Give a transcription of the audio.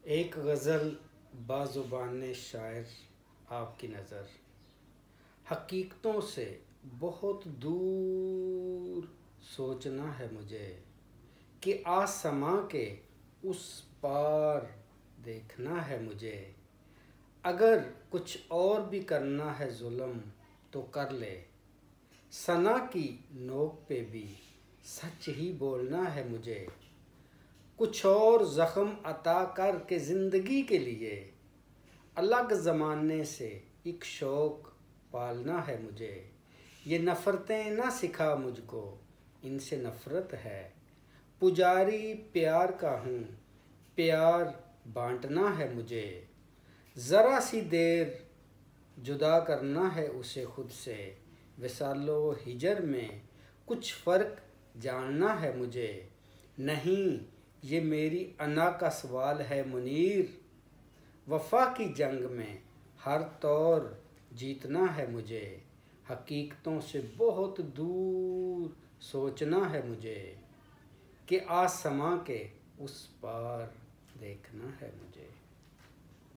ایک غزل بازبان شاعر آپ کی نظر حقیقتوں سے بہت دور سوچنا ہے مجھے کہ آسماں کے اس پار دیکھنا ہے مجھے۔ اگر کچھ اور بھی کرنا ہے ظلم تو کر لے، ثنا کی نوک پہ بھی سچ ہی بولنا ہے مجھے۔ کچھ اور زخم عطا کر کے زندگی کے لیے الگ زمانے سے ایک شوق پالنا ہے مجھے۔ یہ نفرتیں نہ سکھا مجھ کو، ان سے نفرت ہے۔ پجاری پیار کا ہوں، پیار بانٹنا ہے مجھے۔ ذرا سی دیر جدا کرنا ہے اسے خود سے، وصال و ہجر میں کچھ فرق جاننا ہے مجھے۔ نہیں یہ میری انا کا سوال ہے منیر، وفا کی جنگ میں ہر طور جیتنا ہے مجھے۔ حقیقتوں سے بہت دور سوچنا ہے مجھے کہ آسماں کے اس پار دیکھنا ہے مجھے۔